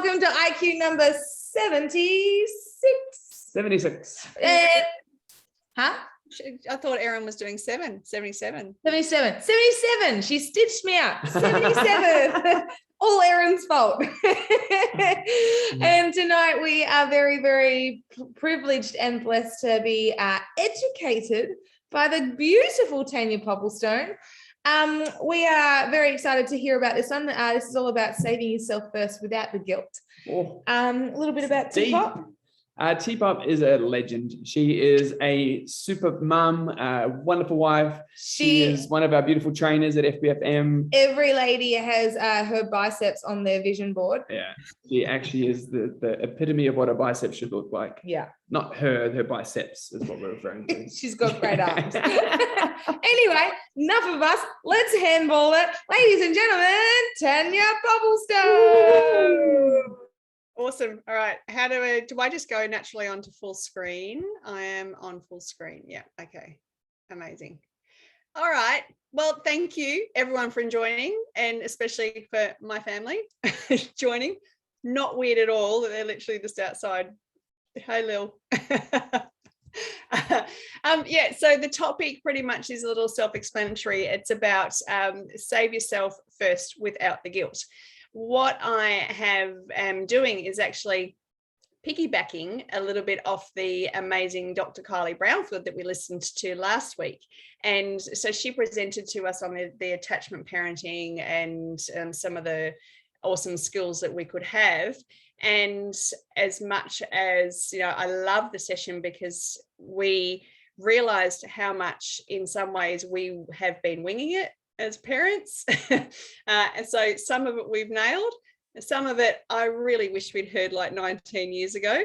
welcome to IQ number 76. 76. Huh? I thought Erin was doing 77. 77. She stitched me up. 77. All Erin's fault. And tonight we are very, very privileged and blessed to be educated by the beautiful Tania Popplestone. We are very excited to hear about this one. This is all about saving yourself first without the guilt. Oh, A little bit about T-Pop. T-Pop is a legend. She is a super mum, wonderful wife. She is one of our beautiful trainers at FBFM. Every lady has her biceps on their vision board. Yeah, she actually is the epitome of what a bicep should look like. Yeah. Not her biceps is what we're referring to. She's got great arms. Anyway, enough of us. Let's handball it. Ladies and gentlemen, Tania Popplestone. Awesome. All right. Do I just go naturally onto full screen? I am on full screen. Yeah. Okay. Amazing. All right. Well, thank you everyone for joining, and especially for my family joining. Not weird at all that they're literally just outside. Hey, Lil. Yeah, so the topic pretty much is a little self-explanatory. It's about save yourself first without the guilt. What I am doing is actually piggybacking a little bit off the amazing Dr. Kylie Brownfield that we listened to last week. And so she presented to us on the attachment parenting and some of the awesome skills that we could have. And as much as, I love the session because we realized how much in some ways we have been winging it as parents. And so some of it we've nailed, some of it I really wish we'd heard like 19 years ago.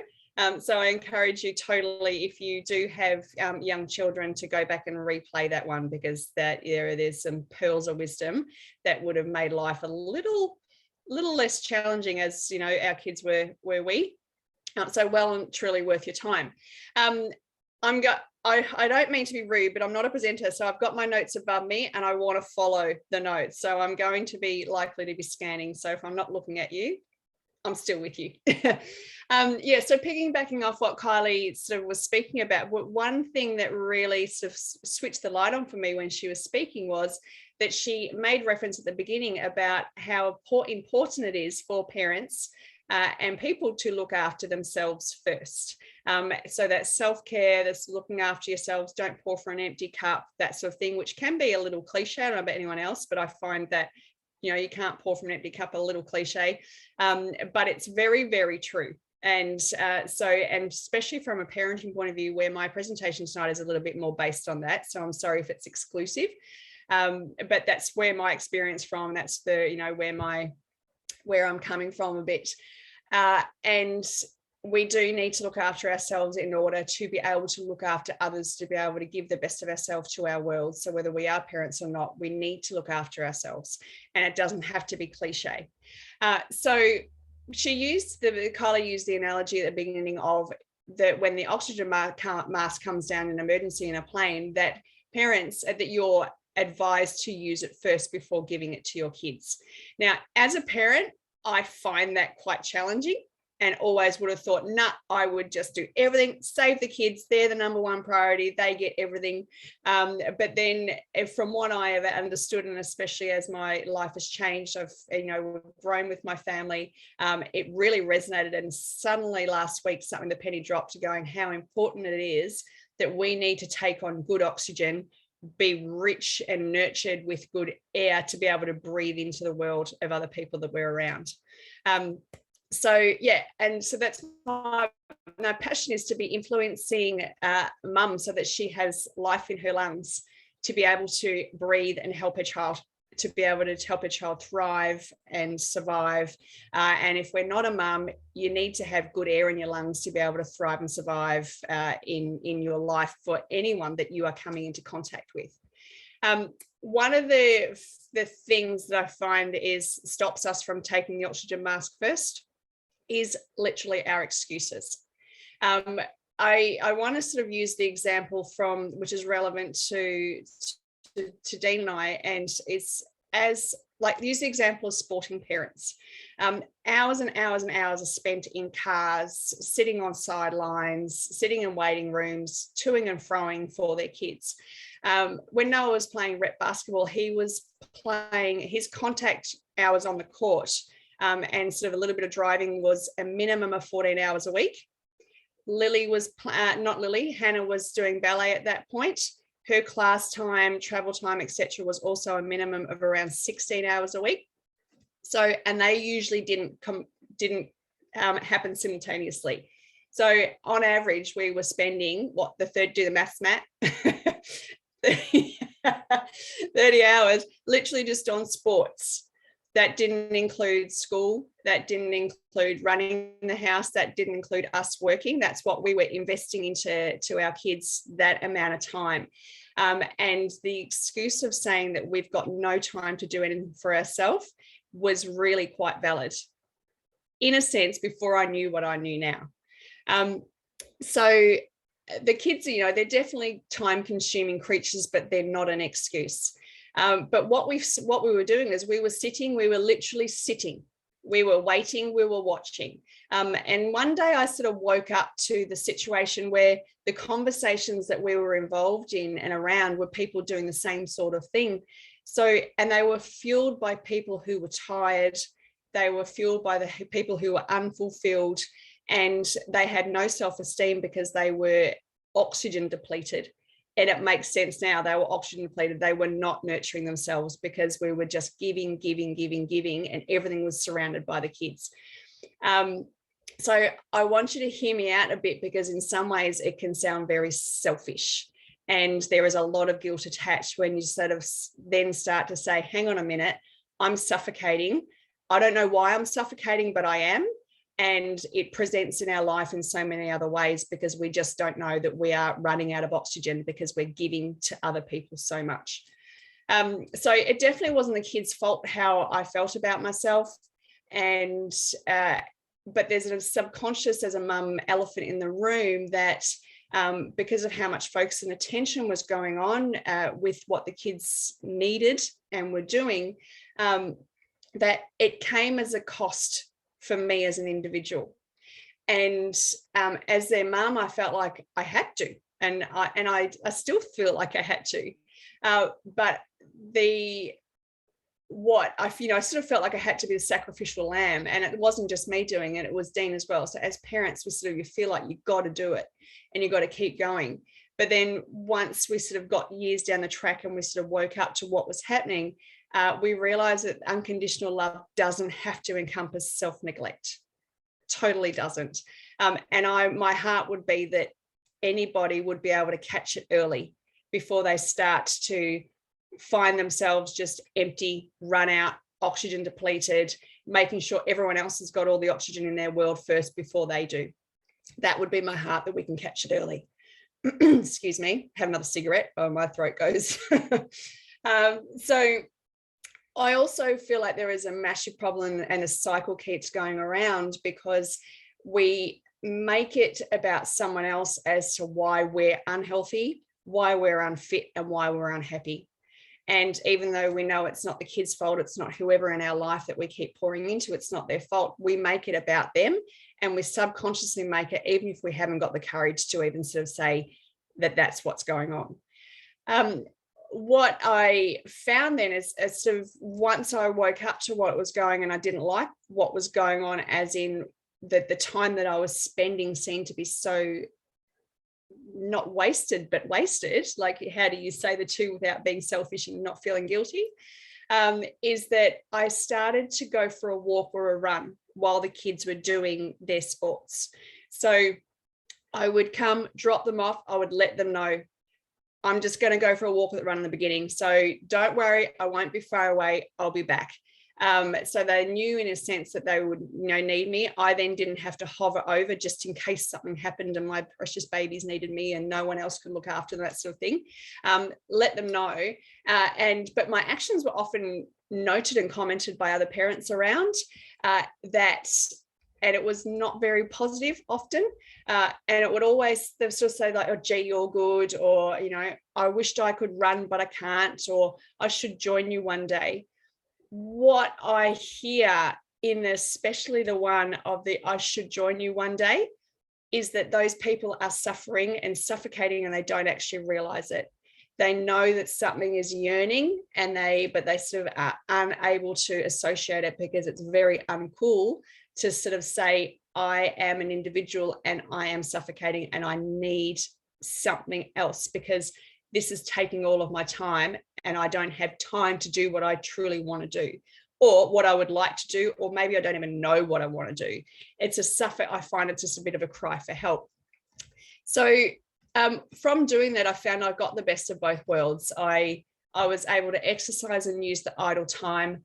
So I encourage you totally, if you do have young children, to go back and replay that one, because there's some pearls of wisdom that would have made life a little less challenging as, our kids were we. So well and truly worth your time. I don't mean to be rude, but I'm not a presenter, so I've got my notes above me and I want to follow the notes. So I'm going to be likely to be scanning. So if I'm not looking at you, I'm still with you. Yeah, so piggybacking off what Kylie sort of was speaking about, one thing that really sort of switched the light on for me when she was speaking was that she made reference at the beginning about how important it is for parents and people to look after themselves first. So that self-care, that's looking after yourselves, don't pour from an empty cup, that sort of thing, which can be a little cliche. I don't know about anyone else, but I find that, you can't pour from an empty cup, a little cliche, but it's very, very true. And and especially from a parenting point of view, where my presentation tonight is a little bit more based on that. So I'm sorry if it's exclusive, but that's where my experience from, that's the, where I'm coming from a bit. And we do need to look after ourselves in order to be able to look after others, to be able to give the best of ourselves to our world. So whether we are parents or not, we need to look after ourselves, and it doesn't have to be cliche. So Kylie used the analogy at the beginning of that when the oxygen mask comes down in emergency in a plane, that parents, that you're advised to use it first before giving it to your kids. Now, as a parent, I find that quite challenging, and always would have thought, I would just do everything, save the kids, they're the number one priority, they get everything. But then from what I have understood, and especially as my life has changed, I've grown with my family, it really resonated. And suddenly last week, the penny dropped to going how important it is that we need to take on good oxygen, be rich and nurtured with good air to be able to breathe into the world of other people that we're around. So that's my passion, is to be influencing mum so that she has life in her lungs, to be able to breathe and help her child, to be able to help her child thrive and survive. And if we're not a mum, you need to have good air in your lungs to be able to thrive and survive in your life for anyone that you are coming into contact with. One of the things that I find stops us from taking the oxygen mask first is literally our excuses. I want to sort of use the example which is relevant to Dean and I, and it's as like use the example of sporting parents. Hours and hours and hours are spent in cars, sitting on sidelines, sitting in waiting rooms, toing and froing for their kids. When Noah was playing rep basketball, he was playing his contact hours on the court, and sort of a little bit of driving was a minimum of 14 hours a week. Hannah was doing ballet at that point. Her class time, travel time, etc., was also a minimum of around 16 hours a week. So, and they usually didn't happen simultaneously. So, on average, we were spending do the maths, Matt, 30 hours, literally just on sports. That didn't include school. That didn't include running the house. That didn't include us working. That's what we were investing into our kids, that amount of time. And the excuse of saying that we've got no time to do anything for ourselves was really quite valid, in a sense, before I knew what I knew now. So the kids, they're definitely time-consuming creatures, but they're not an excuse. But what we were doing is we were literally sitting. We were waiting, we were watching. And one day I sort of woke up to the situation where the conversations that we were involved in and around were people doing the same sort of thing. So, and they were fueled by people who were tired. They were fueled by the people who were unfulfilled, and they had no self-esteem because they were oxygen depleted. And it makes sense now. They were oxygen depleted. They were not nurturing themselves because we were just giving, and everything was surrounded by the kids. So I want you to hear me out a bit, because in some ways it can sound very selfish. And there is a lot of guilt attached when you sort of then start to say, hang on a minute, I'm suffocating. I don't know why I'm suffocating, but I am. And it presents in our life in so many other ways, because we just don't know that we are running out of oxygen because we're giving to other people so much. So it definitely wasn't the kids' fault how I felt about myself. And but there's a subconscious, as a mum, elephant in the room that because of how much focus and attention was going on with what the kids needed and were doing, that it came as a cost for me as an individual. And as their mum, I felt like I had to, and I still feel like I had to. But I sort of felt like I had to be the sacrificial lamb, and it wasn't just me doing it, it was Dean as well. So as parents, you feel like you've got to do it and you've got to keep going. But then once we sort of got years down the track and we sort of woke up to what was happening, we realized that unconditional love doesn't have to encompass self-neglect. Totally doesn't. And my heart would be that anybody would be able to catch it early before they start to find themselves just empty, run out, oxygen depleted, making sure everyone else has got all the oxygen in their world first before they do. That would be my heart, that we can catch it early. Excuse me, have another cigarette. Oh, my throat goes. So I also feel like there is a massive problem, and a cycle keeps going around, because we make it about someone else as to why we're unhealthy, why we're unfit, and why we're unhappy. And even though we know it's not the kids' fault, it's not whoever in our life that we keep pouring into, it's not their fault, we make it about them, and we subconsciously make it, even if we haven't got the courage to even sort of say that that's what's going on. What I found then is sort of once I woke up to what was going, and I didn't like what was going on, as in that the time that I was spending seemed to be so not wasted, but wasted. Like, how do you say the two without being selfish and not feeling guilty? Is that I started to go for a walk or a run while the kids were doing their sports. So I would come, drop them off, I would let them know, I'm just going to go for a walk or a run in the beginning. So don't worry, I won't be far away, I'll be back. So they knew in a sense that they would need me. I then didn't have to hover over just in case something happened and my precious babies needed me and no one else could look after them, that sort of thing. Let them know. But my actions were often noted and commented by other parents around and it was not very positive often. And it would always, they would sort of say like, oh, gee, you're good. Or, I wished I could run, but I can't. Or I should join you one day. what I hear in especially the one of the I should join you one day is that those people are suffering and suffocating and they don't actually realize it. They know that something is yearning but they sort of are unable to associate it because it's very uncool to sort of say, I am an individual and I am suffocating and I need something else because this is taking all of my time and I don't have time to do what I truly want to do or what I would like to do, or maybe I don't even know what I want to do. I find it's just a bit of a cry for help. So from doing that, I found I got the best of both worlds. I was able to exercise and use the idle time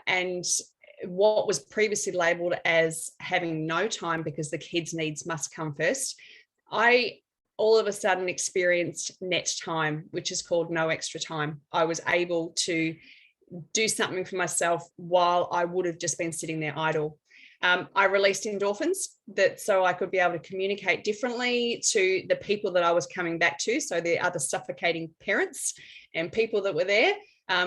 and what was previously labeled as having no time because the kids' needs must come first. I all of a sudden experienced net time, which is called no extra time. I was able to do something for myself while I would have just been sitting there idle. I released endorphins so I could be able to communicate differently to the people that I was coming back to. So the other suffocating parents and people that were there,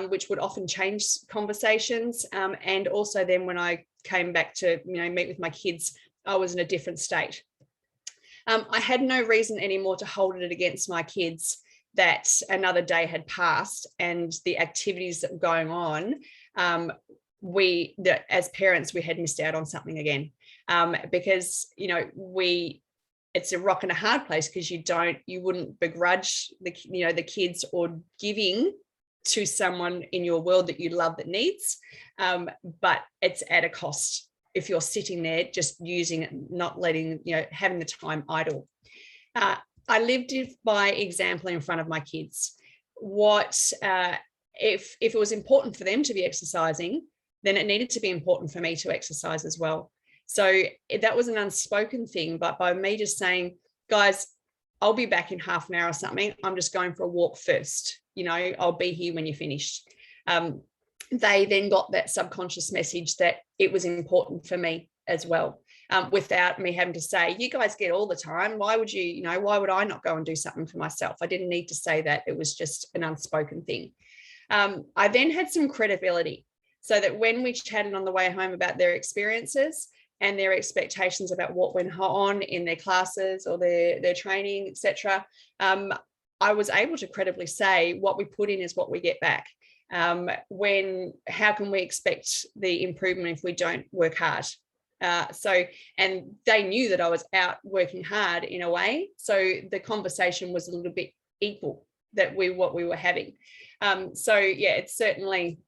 which would often change conversations. And also then when I came back to, meet with my kids, I was in a different state. I had no reason anymore to hold it against my kids that another day had passed and the activities that were going on, as parents, we had missed out on something again, because, it's a rock and a hard place because you wouldn't begrudge the kids or giving to someone in your world that you love that needs, but it's at a cost if you're sitting there just using it, not letting, having the time idle. I lived by example in front of my kids. If it was important for them to be exercising, then it needed to be important for me to exercise as well. So that was an unspoken thing, but by me just saying, guys, I'll be back in half an hour or something. I'm just going for a walk first. I'll be here when you're finished. They then got that subconscious message that it was important for me as well, without me having to say, you guys get all the time. Why would why would I not go and do something for myself? I didn't need to say that. It was just an unspoken thing. I then had some credibility so that when we chatted on the way home about their experiences and their expectations about what went on in their classes or their training, etc., I was able to credibly say what we put in is what we get back. How can we expect the improvement if we don't work hard? And they knew that I was out working hard in a way. So the conversation was a little bit equal what we were having. It certainly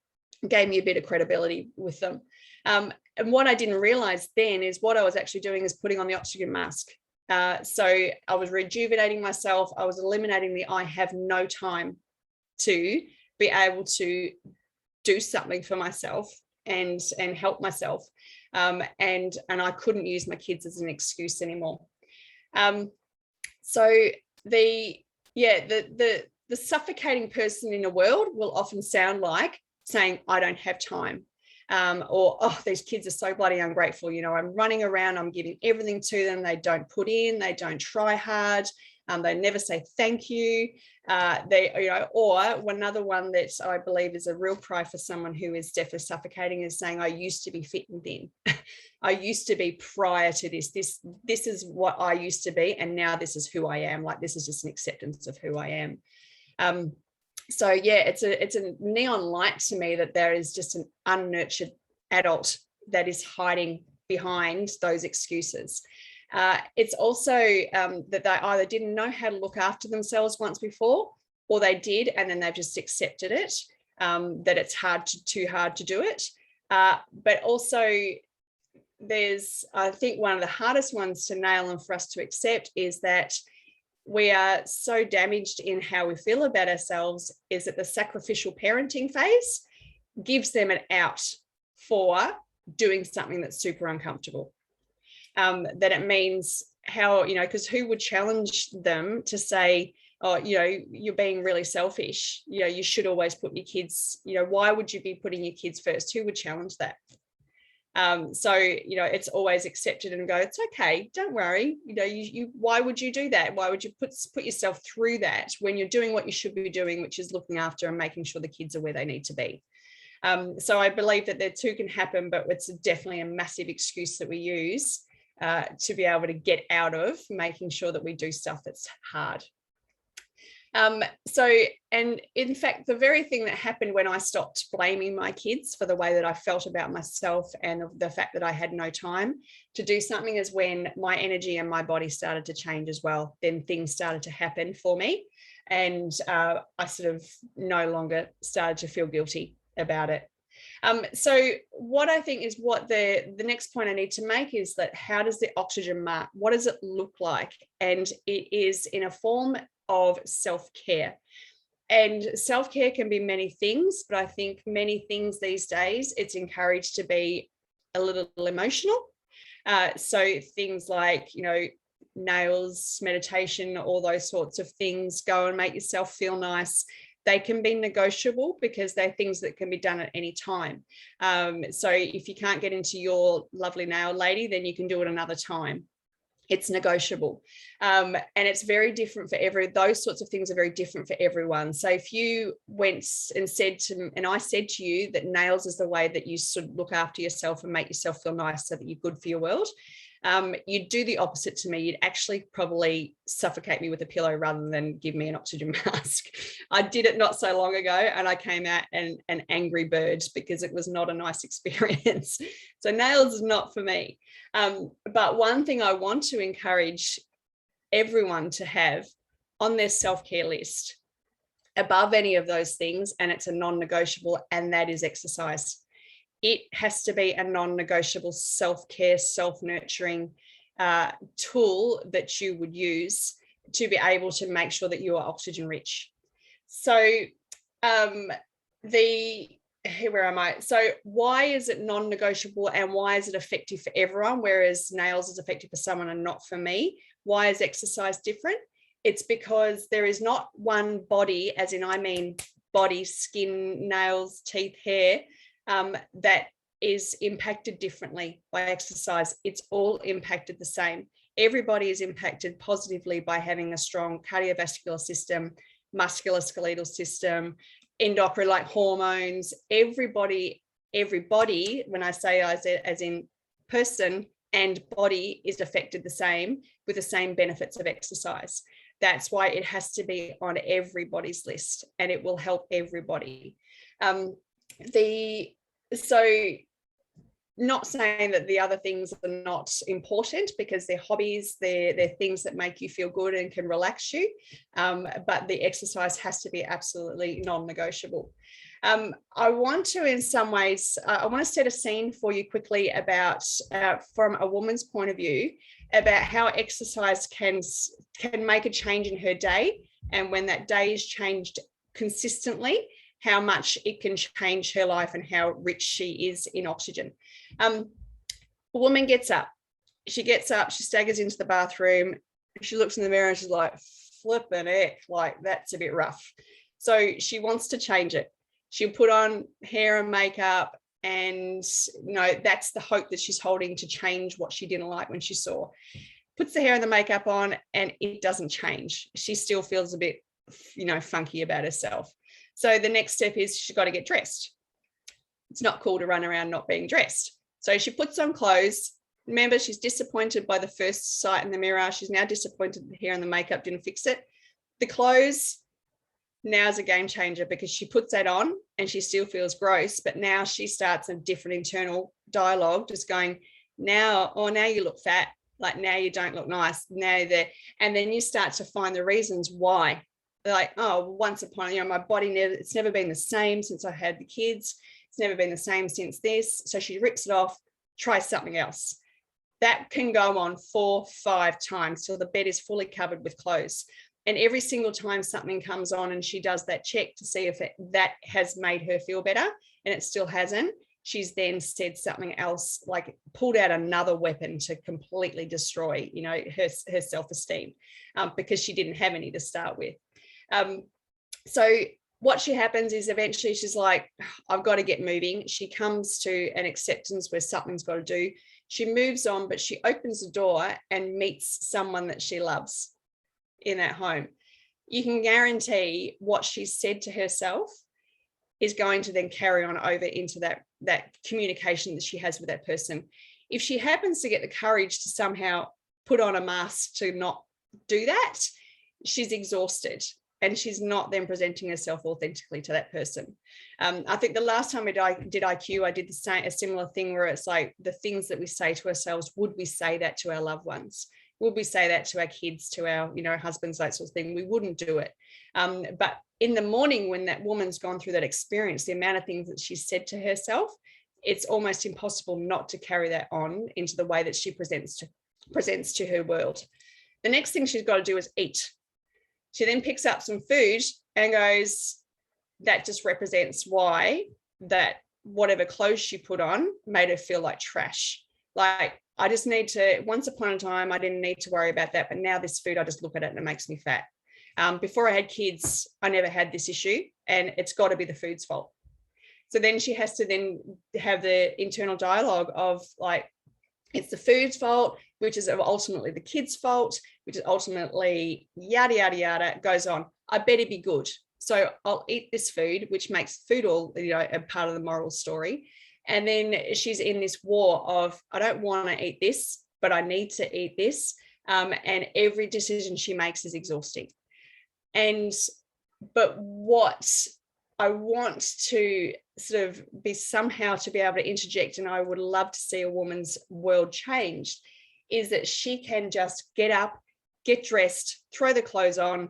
gave me a bit of credibility with them. And what I didn't realize then is what I was actually doing is putting on the oxygen mask. So I was rejuvenating myself. I was eliminating I have no time to be able to do something for myself and help myself. And I couldn't use my kids as an excuse anymore. So the suffocating person in the world will often sound like saying, I don't have time. Or, oh, these kids are so bloody ungrateful. I'm running around, I'm giving everything to them. They don't put in, they don't try hard. They never say thank you. Or another one that I believe is a real cry for someone who is definitely suffocating is saying, I used to be fit and thin. I used to be prior to this. This is what I used to be. And now this is who I am. Like, this is just an acceptance of who I am. It's a neon light to me that there is just an unnurtured adult that is hiding behind those excuses. It's also that they either didn't know how to look after themselves once before, or they did, and then they've just accepted it, that it's too hard to do it. But also I think one of the hardest ones to nail and for us to accept is that we are so damaged in how we feel about ourselves is that the sacrificial parenting phase gives them an out for doing something that's super uncomfortable. That it means because who would challenge them to say, oh, you're being really selfish. You should always put your kids, why would you be putting your kids first? Who would challenge that? It's always accepted and go, it's okay, don't worry. Why would you do that? Why would you put yourself through that when you're doing what you should be doing, which is looking after and making sure the kids are where they need to be? So I believe that the two can happen, but it's definitely a massive excuse that we use to be able to get out of making sure that we do stuff that's hard. And in fact, the very thing that happened when I stopped blaming my kids for the way that I felt about myself and the fact that I had no time to do something is when my energy and my body started to change as well. Then things started to happen for me, and I sort of no longer started to feel guilty about it. So what I think is what the next point I need to make is that how does the oxygen mark? What does it look like? And it is in a form of self-care. And self-care can be many things, but I think many things these days, it's encouraged to be a little emotional. So things like, nails, meditation, all those sorts of things, go and make yourself feel nice. They can be negotiable because they're things that can be done at any time. So if you can't get into your lovely nail lady, then you can do it another time. It's negotiable. And it's very different for those sorts of things are very different for everyone. So if you went and I said to you that nails is the way that you should look after yourself and make yourself feel nice so that you're good for your world, you'd do the opposite to me. You'd actually probably suffocate me with a pillow rather than give me an oxygen mask. I did it not so long ago, and I came out an angry bird because it was not a nice experience. So nails is not for me. But one thing I want to encourage everyone to have on their self-care list above any of those things, and it's a non-negotiable, and that is exercise. It has to be a non-negotiable self-care, self-nurturing tool that you would use to be able to make sure that you are oxygen rich. So where am I? So why is it non-negotiable and why is it effective for everyone, whereas nails is effective for someone and not for me? Why is exercise different? It's because there is not one body, as in I mean body, skin, nails, teeth, hair, that is impacted differently by exercise. It's all impacted the same. Everybody is impacted positively by having a strong cardiovascular system, musculoskeletal system, endocrine, like hormones. Everybody, when I say as in person and body, is affected the same with the same benefits of exercise. That's why it has to be on everybody's list, and it will help everybody. So not saying that the other things are not important, because they're hobbies, they're things that make you feel good and can relax you, but the exercise has to be absolutely non-negotiable. I want to, in some ways, I want to set a scene for you quickly about, from a woman's point of view, about how exercise can make a change in her day, and when that day is changed consistently, how much it can change her life and how rich she is in oxygen. A woman gets up, she staggers into the bathroom, she looks in the mirror and she's like, flipping heck, like that's a bit rough. So she wants to change it. She'll put on hair and makeup, and that's the hope that she's holding to change what she didn't like when she saw. Puts the hair and the makeup on and it doesn't change. She still feels a bit, funky about herself. So the next step is she's got to get dressed. It's not cool to run around not being dressed. So she puts on clothes. Remember, she's disappointed by the first sight in the mirror. She's now disappointed the hair and the makeup didn't fix it. The clothes now is a game changer, because she puts that on and she still feels gross, but now she starts a different internal dialogue, just going, now you look fat, like now you don't look nice, and then you start to find the reasons why. Like, oh, once upon, my body it's never been the same since I had the kids. It's never been the same since this. So she rips it off, tries something else. That can go on 4-5 times till the bed is fully covered with clothes. And every single time something comes on and she does that check to see if that has made her feel better, and it still hasn't, she's then said something else, like pulled out another weapon to completely destroy, her self-esteem, because she didn't have any to start with. So what happens is eventually she's like, I've got to get moving. She comes to an acceptance where something's got to do. She moves on, but she opens the door and meets someone that she loves in that home. You can guarantee what she said to herself is going to then carry on over into that communication that she has with that person. If she happens to get the courage to somehow put on a mask to not do that, she's exhausted and she's not then presenting herself authentically to that person. I think the last time I did IQ, I did a similar thing where it's like the things that we say to ourselves, would we say that to our loved ones? Would we say that to our kids, to our, husbands, that sort of thing? We wouldn't do it. But in the morning, when that woman's gone through that experience, the amount of things that she said to herself, it's almost impossible not to carry that on into the way that she presents to her world. The next thing she's got to do is eat. She then picks up some food and goes, that just represents why that whatever clothes she put on made her feel like trash. Like, I just need to, once upon a time, I didn't need to worry about that. But now this food, I just look at it and it makes me fat. Before I had kids, I never had this issue, and it's got to be the food's fault. So then she has to then have the internal dialogue of like, it's the food's fault, which is ultimately the kid's fault, which is ultimately yada, yada, yada, goes on. I better be good. So I'll eat this food, which makes food all, a part of the moral story. And then she's in this war of, I don't want to eat this, but I need to eat this. And every decision she makes is exhausting. But what I want to sort of be somehow to be able to interject, and I would love to see a woman's world changed, is that she can just get up, get dressed, throw the clothes on,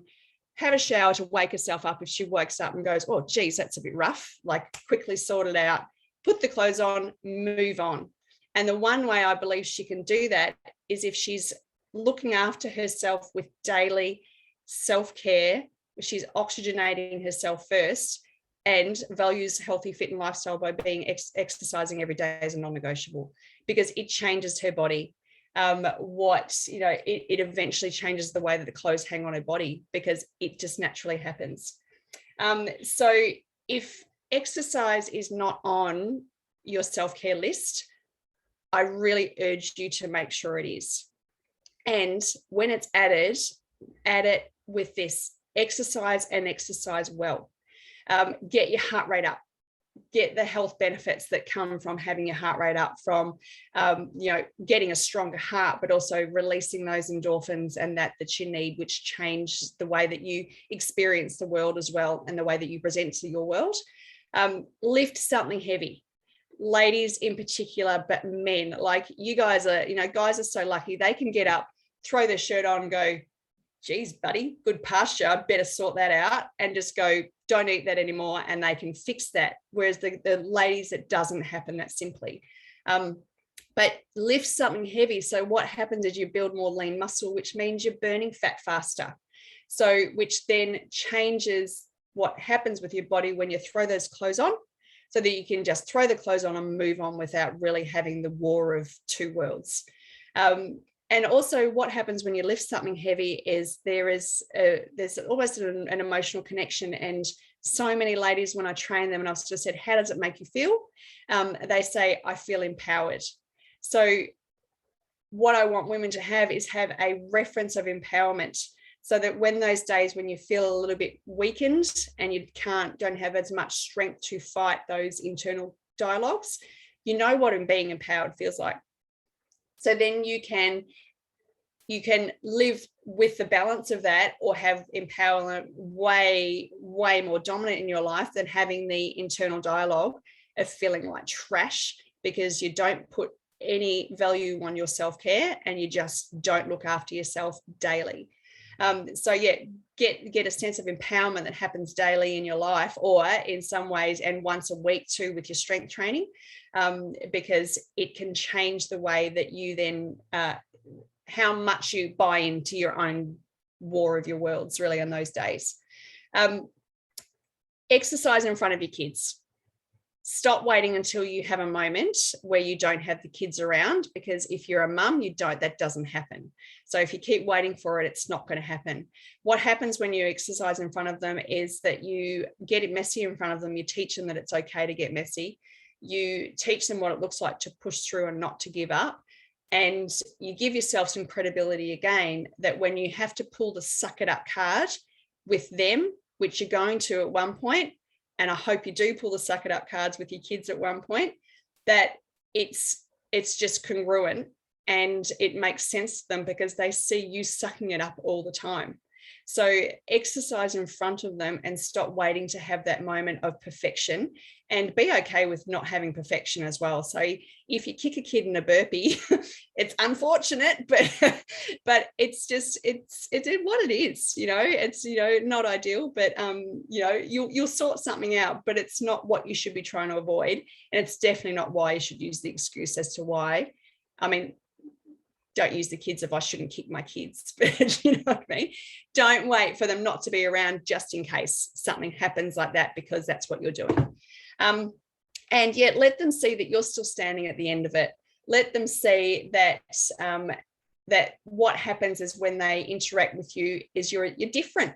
have a shower to wake herself up if she wakes up and goes, oh, geez, that's a bit rough, like quickly sort it out, put the clothes on, move on. And the one way I believe she can do that is if she's looking after herself with daily self-care, she's oxygenating herself first, and values healthy, fit and lifestyle by being exercising every day as a non-negotiable, because it changes her body. It eventually changes the way that the clothes hang on her body, because it just naturally happens. So if exercise is not on your self-care list, I really urge you to make sure it is. And when it's added, add it with this: exercise and exercise well. Get your heart rate up, get the health benefits that come from having your heart rate up, from getting a stronger heart, but also releasing those endorphins and that you need, which change the way that you experience the world as well, and the way that you present to your world. Lift something heavy, ladies in particular, but men, like you guys are, guys are so lucky. They can get up, throw their shirt on and go, geez, buddy, good pasture, I better sort that out, and just go, don't eat that anymore, and they can fix that. Whereas the ladies, it doesn't happen that simply. But lift something heavy. So what happens is you build more lean muscle, which means you're burning fat faster. So which then changes what happens with your body when you throw those clothes on, so that you can just throw the clothes on and move on without really having the war of two worlds. And also what happens when you lift something heavy is there's almost an emotional connection. And so many ladies, when I train them and I've just said, how does it make you feel? They say, I feel empowered. So what I want women to have is have a reference of empowerment, so that when those days when you feel a little bit weakened and you don't have as much strength to fight those internal dialogues, you know what being empowered feels like. So then you can live with the balance of that, or have empowerment way, way more dominant in your life than having the internal dialogue of feeling like trash because you don't put any value on your self-care and you just don't look after yourself daily. So yeah, get a sense of empowerment that happens daily in your life, or in some ways, and once a week too with your strength training, because it can change the way that you then, how much you buy into your own war of your worlds really on those days. Exercise in front of your kids. Stop waiting until you have a moment where you don't have the kids around, because if you're a mum, that doesn't happen. So if you keep waiting for it, it's not going to happen. What happens when you exercise in front of them is that you get it messy in front of them. You teach them that it's okay to get messy. You teach them what it looks like to push through and not to give up. And you give yourself some credibility again, that when you have to pull the suck it up card with them, which you're going to at one point, and I hope you do pull the suck it up cards with your kids at one point, that it's just congruent and it makes sense to them because they see you sucking it up all the time. So exercise in front of them and stop waiting to have that moment of perfection, and be okay with not having perfection as well. So if you kick a kid in a burpee, it's unfortunate, but it's what it is, it's, not ideal, but you'll sort something out, but it's not what you should be trying to avoid. And it's definitely not why you should use the excuse as to why. I mean, don't use the kids if I shouldn't kick my kids, but you know what I mean? Don't wait for them not to be around just in case something happens like that, because that's what you're doing. And yet let them see that you're still standing at the end of it. Let them see that that what happens is when they interact with you is you're different,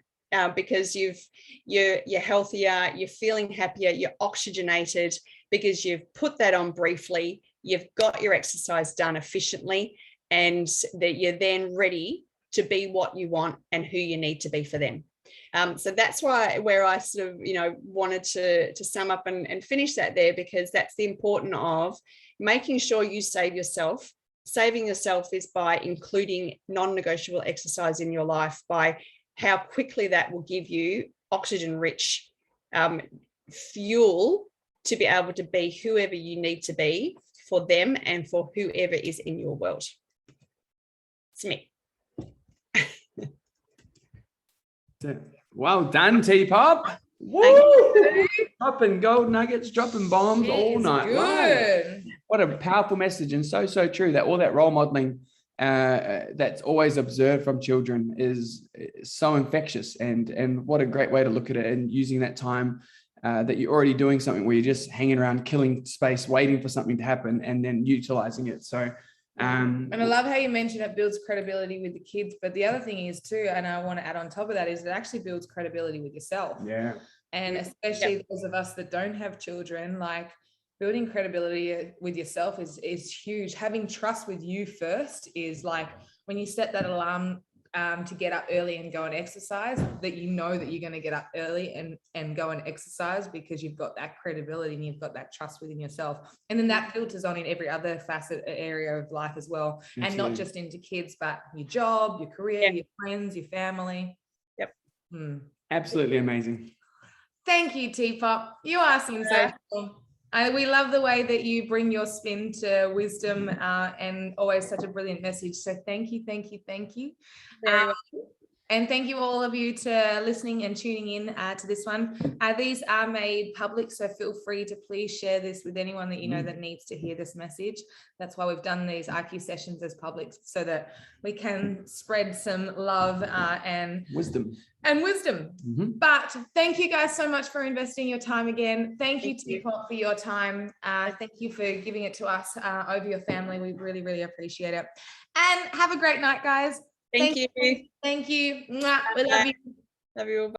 because you're healthier, you're feeling happier, you're oxygenated because you've put that on briefly, you've got your exercise done efficiently, and that you're then ready to be what you want and who you need to be for them. So that's where I sort of, wanted to sum up and finish that there, because that's the important of making sure you save yourself. Saving yourself is by including non-negotiable exercise in your life, by how quickly that will give you oxygen-rich fuel to be able to be whoever you need to be for them and for whoever is in your world. It's me. Well done, T-Pop. Woo! Dropping gold nuggets, dropping bombs all night long. What a powerful message, and so true, that all that role modeling that's always observed from children is so infectious, and what a great way to look at it, and using that time that you're already doing something where you're just hanging around, killing space, waiting for something to happen, and then utilizing it. So and I love how you mentioned it builds credibility with the kids, but the other thing is too, and I want to add on top of that, is it actually builds credibility with yourself. Yeah. And especially those of us that don't have children, like building credibility with yourself is huge. Having trust with you first is like when you set that alarm to get up early and go and exercise, that you know that you're going to get up early and go and exercise because you've got that credibility and you've got that trust within yourself. And then that filters on in every other facet area of life as well. Absolutely. And not just into kids, but your job, your career, your friends, your family. Yep. Absolutely amazing. Thank you, T-Pop. You are sensational. We love the way that you bring your spin to wisdom and always such a brilliant message. So thank you. And thank you all of you to listening and tuning in to this one. These are made public, so feel free to please share this with anyone that you know that needs to hear this message. That's why we've done these IQ sessions as public, so that we can spread some love and wisdom. But thank you guys so much for investing your time again. Thank you, T-Pop, for your time. Thank you for giving it to us over your family. We really, really appreciate it. And have a great night, guys. Thank you. Thank you. We love you. Love you all.